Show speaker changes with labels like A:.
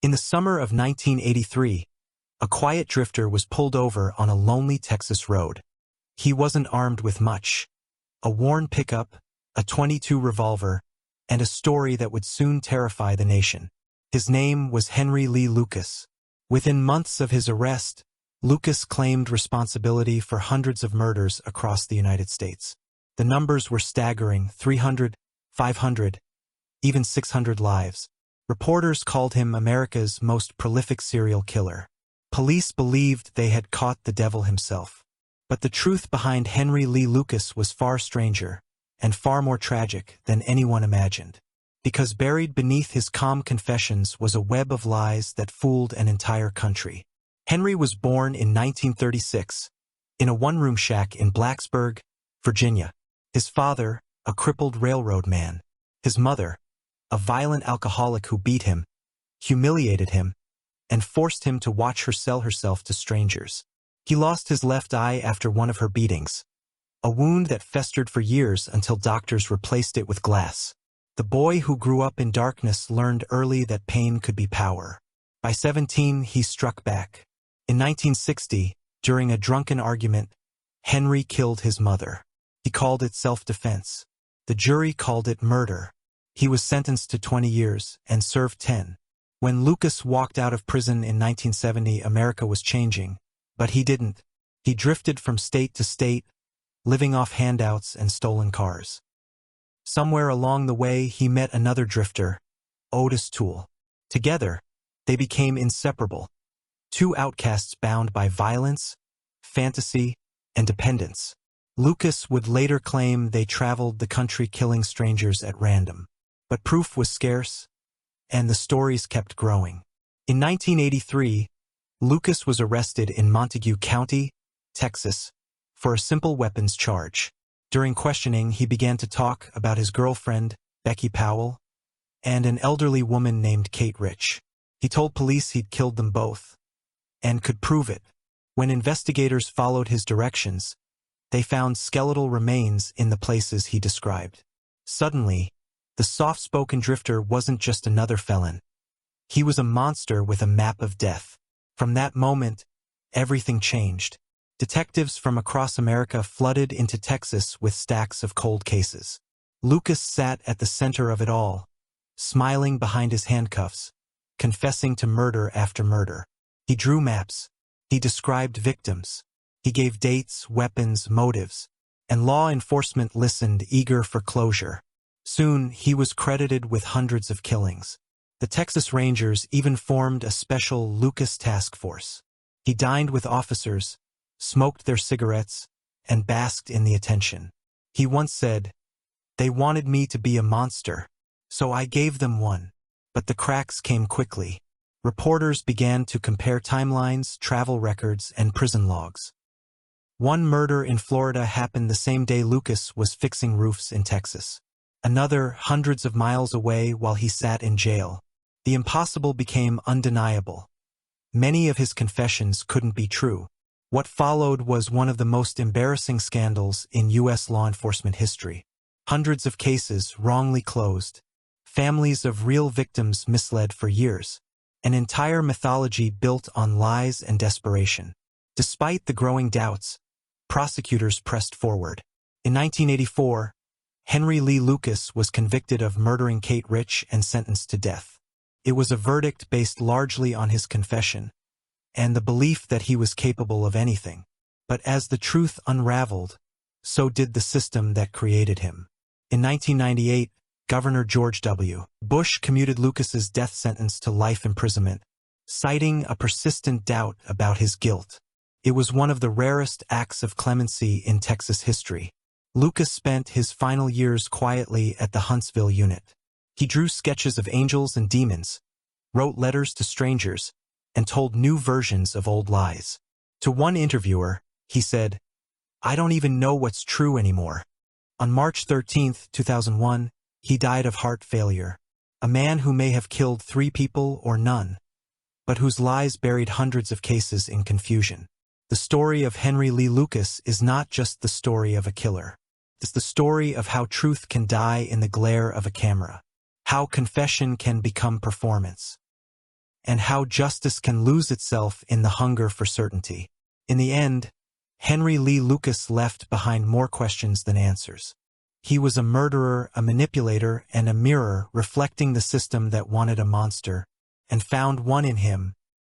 A: In the summer of 1983, a quiet drifter was pulled over on a lonely Texas road. He wasn't armed with much: a worn pickup, a .22 revolver, and a story that would soon terrify the nation. His name was Henry Lee Lucas. Within months of his arrest, Lucas claimed responsibility for hundreds of murders across the United States. The numbers were staggering: 300, 500, even 600 lives. Reporters called him America's most prolific serial killer. Police believed they had caught the devil himself. But the truth behind Henry Lee Lucas was far stranger and far more tragic than anyone imagined. Because buried beneath his calm confessions was a web of lies that fooled an entire country. Henry was born in 1936 in a one-room shack in Blacksburg, Virginia. His father, a crippled railroad man. His mother, a violent alcoholic who beat him, humiliated him, and forced him to watch her sell herself to strangers. He lost his left eye after one of her beatings, a wound that festered for years until doctors replaced it with glass. The boy who grew up in darkness learned early that pain could be power. By 17, he struck back. In 1960, during a drunken argument, Henry killed his mother. He called it self-defense. The jury called it murder. He was sentenced to 20 years and served 10. When Lucas walked out of prison in 1970, America was changing, but he didn't. He drifted from state to state, living off handouts and stolen cars. Somewhere along the way, he met another drifter, Otis Toole. Together, they became inseparable. Two outcasts bound by violence, fantasy, and dependence. Lucas would later claim they traveled the country killing strangers at random. But proof was scarce, and the stories kept growing. In 1983, Lucas was arrested in Montague County, Texas, for a simple weapons charge. During questioning, he began to talk about his girlfriend, Becky Powell, and an elderly woman named Kate Rich. He told police he'd killed them both, and could prove it. When investigators followed his directions, they found skeletal remains in the places he described. Suddenly, the soft-spoken drifter wasn't just another felon. He was a monster with a map of death. From that moment, everything changed. Detectives from across America flooded into Texas with stacks of cold cases. Lucas sat at the center of it all, smiling behind his handcuffs, confessing to murder after murder. He drew maps. He described victims. He gave dates, weapons, motives, and law enforcement listened, eager for closure. Soon, he was credited with hundreds of killings. The Texas Rangers even formed a special Lucas task force. He dined with officers, smoked their cigarettes, and basked in the attention. He once said, "They wanted me to be a monster, so I gave them one." But the cracks came quickly. Reporters began to compare timelines, travel records, and prison logs. One murder in Florida happened the same day Lucas was fixing roofs in Texas. Another hundreds of miles away while he sat in jail. The impossible became undeniable. Many of his confessions couldn't be true. What followed was one of the most embarrassing scandals in U.S. law enforcement history. Hundreds of cases wrongly closed. Families of real victims misled for years. An entire mythology built on lies and desperation. Despite the growing doubts, prosecutors pressed forward. In 1984, Henry Lee Lucas was convicted of murdering Kate Rich and sentenced to death. It was a verdict based largely on his confession and the belief that he was capable of anything. But as the truth unraveled, so did the system that created him. In 1998, Governor George W. Bush commuted Lucas's death sentence to life imprisonment, citing a persistent doubt about his guilt. It was one of the rarest acts of clemency in Texas history. Lucas spent his final years quietly at the Huntsville unit. He drew sketches of angels and demons, wrote letters to strangers, and told new versions of old lies. To one interviewer, he said, "I don't even know what's true anymore." On March 13, 2001, he died of heart failure. A man who may have killed 3 people or none, but whose lies buried hundreds of cases in confusion. The story of Henry Lee Lucas is not just the story of a killer. It's the story of how truth can die in the glare of a camera, how confession can become performance, and how justice can lose itself in the hunger for certainty. In the end, Henry Lee Lucas left behind more questions than answers. He was a murderer, a manipulator, and a mirror reflecting the system that wanted a monster, and found one in him,